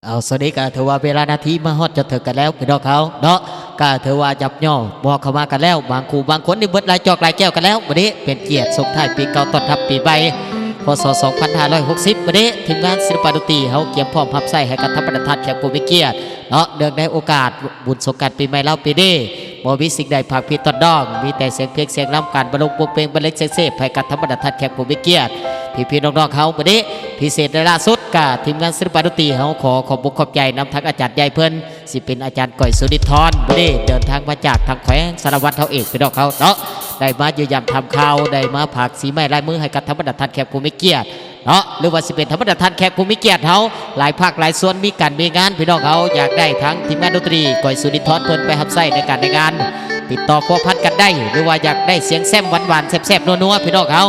เอาสวัสดีกาเทว่าเวลานาทีมาฮอดจะเถิดกันแล้วพี่น้องเขาเนาะกาเทว่าจับย่อบอกเข้ามากันแล้วบางคู่บางคนนี่เบิดลายจอกลายแก้วกันแล้ววันนี้เป็นเกียรติส่งท้ายปีเก่าต้อนรับปีใหม่พศ2560วันนี้ทีมงานศิลปะดนตรีเขาเกี่ยมพร้อมพับใส่ให้กับท่านประธานแขกผู้มีเกียรติเนาะเนื่องในโอกาสบุญสงกรานต์ปีใหม่เราปีนี้บ่มีสิ่งใดภาคพิต้นดองมีแต่เสียงเพลงเสียงน้ำการบรรลุปลุกเพลงบรรเลงเสียงเสพให้กับท่านประธานแขกผู้มีเกียรติพี่น้องๆเขาวันนี้พิเศษในล่าสุดกับทีมงานศิลปะดนตรีเขาขอขอบคุณขอบใจนำทั้งอาจารย์ใหญ่เพิ่นสิเป็นอาจารย์ก้อยสุนิธรวันนี้เดินทางมาจากทางแขวงสารวัตรเท่าเอกพี่น้องเขาเนาะได้มาเยี่ยมทำข่าวได้มาผักสีไม้ลายมือให้กับท่านประธานแขกผู้มีเกียรติเนาะหรือว่าสิเป็นธรรมดาท่านแขกผู้มีเกียรติเขาหลายภาคหลายส่วนมีการมีงานพี่น้องเขาอยากได้ทั้งทีมงานดนตรีก้อยสุนิธรเพิ่นไปรับใช้ในการในงานติดต่อพัวพันกันได้หรือว่าอยากได้เสียงแซมหวานๆแซ่บๆนัวๆพี่น้องเขา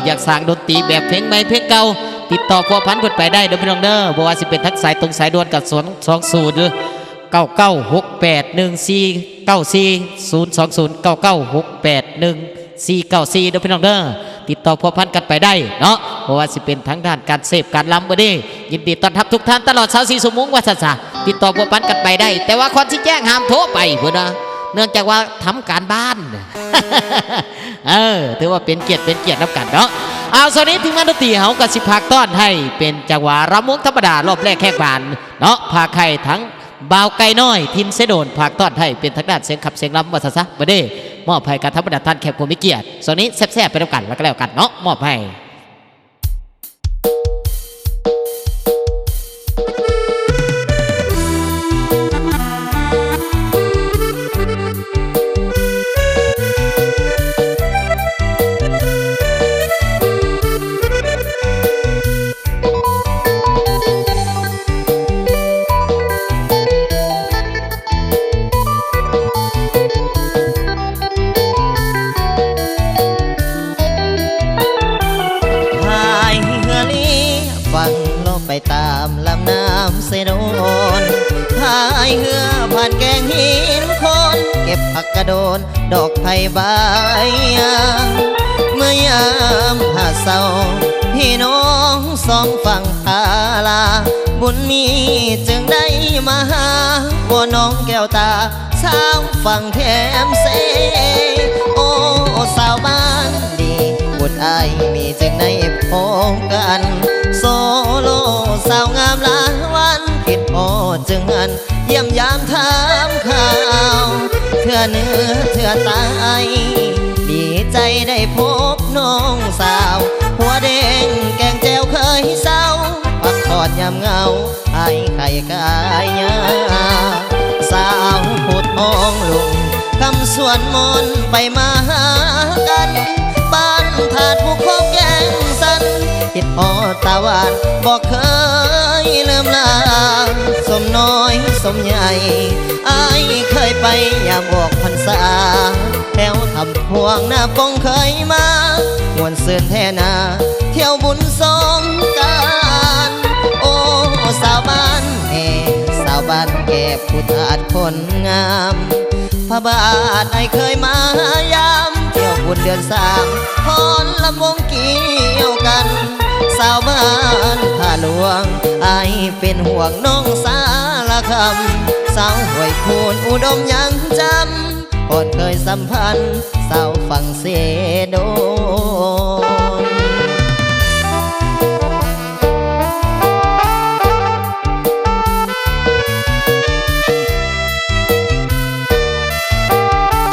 อยากสร้างดนตรีแบบเพลงใหม่เพลงเก่าติดต่อพัวพันกันไปได้เด้อพี่น้องเด้อบ่ว่าสิเป็นทักสายตรงสายด่วนกับ29681499680202099681494เด้อพี่น้องเด้อติดต่อพัวพันกันไปได้เนาะเพราะว่าสิเป็นทั้งด้านการเสพการล้ำบ่ได้ยินดีต้อนรับทุกท่านตลอด24ชั่วโมงว่าซะติดต่อพัวพันกันไปได้แต่ว่าคนที่แจ้งห้ามโทรไปเพิ่นนะเนื่องจากว่าทำการบ้าน ถือว่าเป็นเกียรตินับกันเนาะเอาสวัสดีทีมงานดนตรีเฮากับสิภาคต้อนให้เป็นจังหวะรำวงธรรมดารอบแรกแค่บานเนาะพาใครทั้งบ่าวไก่น้อยทินเสโดนภาคต้อนให้เป็นทางด้านเสียงขับเสียงลำว่าซะบ่ได้มอบให้กับธรรมดาท่านแขกผู้มีเกียรติส่วนนี้แซ่บๆไปด้วยกันแล้วก็แล้วกันเนาะมอบให้ไปตามลำน้ำเสโดนพายเหือผ่านแกงหินคนเก็บผักกระโดนดอกไผ่ใบเมื่อยามหาเศร้าพี่น้องสองฝั่งพาลาบุญมีจึงได้มาหาว่าน้องแก้วตาสาวฝั่งแคมเซโอ้สาวบ้านดีบุญอายมีจึงได้พบกันโซโลสาวงามหลายวันผิดโอจึงหันเยี่ยมยามถามข่าวเถื่อเนื้อเถื่อตายดีใจได้พบน้องสาวหัวแดงแกงแจวเคยเศร้าพักผ่อนยามเงาไอ้ไข่กายยาสาวพูดมองลุงคำส่วนมนไปมาหากันบ้านถาดผู้คบแกงสันคิดพอตาหวานบอกเคยลืมลาสมน้อยสมใหญ่อายเคยไปยามบอกพรรษาแถวทำพวงหน้าปงเคยมามวนเสื่นแท่นาเที่ยวบุญสงกรานต์โอ้สาวบ้านแห่สาวบ้านแก่ผู้ทาสคนงามพระบาทไอเคยมายามเที่ยวบุญเดือน3พรลำวงเกี่ยวกันสาวบ้านท่าหลวงไอเป็นห่วงน้องสารคำสาวห้วยคูนอุดมยังจำก่อนเคยสัมพันธ์สาวฝั่งเสโดน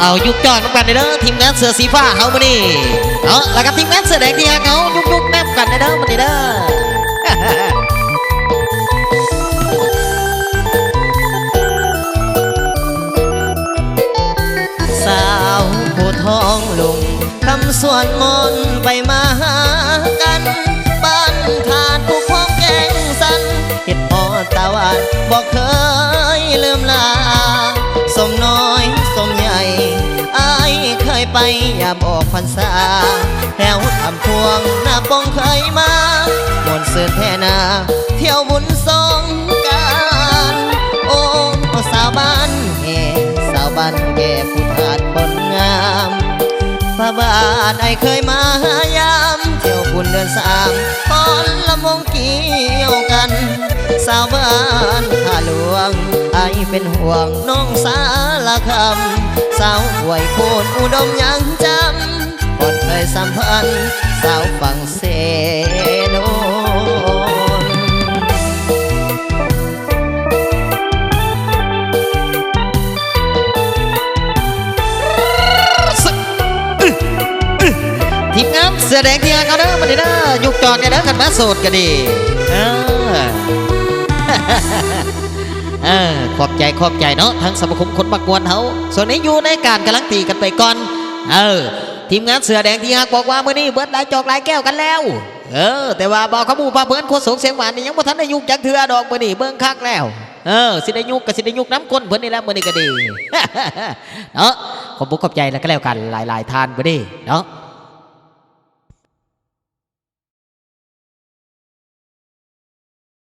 เอายุกจอดกันเด้อทีมงานเสือสีฟ้าเฮามาดิเนาะแล้วก็ทีมงานเสือแดงที่ฮักเขายุกแนบกันเด้อมาดิเด้อสาวผู้ท้องลุงคำส่วนมนไปมาหากันบ้านทานผู้พองแกงสันเห็ดพอตาหวานบอกเคยลืมลาสมน้อยสมใหญ่อายเคยไปยามออกพรรษาแถวทำพวงหน้าปงเคยมามวนเสื่อแท่นาเที่ยวบุญสงกรานต์โอ้สาวบ้านแห่สาวบ้านแก่ผู้ทาสคนงามพระบาทไอเคยมายามเที่ยวบุญเดือน3พรลำวงเกี่ยวกัน สาวบ้านข้าหลวงไอเป็นห่วงน้องสารคำสาวห่วยโคนอุดมยังจำก่อนเคยสัมพันธ์สาวฝั่งเสโน ทีมงานเสื้อแดงที่งานเขาเด้อมาดิเด้อยุกจอกกันเด้อกันมาโสดกันดีเออ ขอบใจเนาะทั้งสมาคมคนบักมวนเขาส่วนนี้อยู่ในการกำลังตีกันไปก่อนทีมงานเสือแดงที่ฮักบอกว่ามื้อนี้เบิดหลายจอกหลายแก้วกันแล้วแต่ว่าบอกขมูพาเพื่อนโคตรสงเสียงหวานนี่ยังบ่ทันได้ยุกจักเทื่อดอกมื้อนี้เบิ่งคักแล้วสิได้ยุกก็สิได้ยุกน้ำก้นเพิ่นนี่แหละมื้อนี้ก็ดี เนาะขอบคุณขอบใจแล้วก็แล้วกันหลายๆทานมื้อนี้เนาะ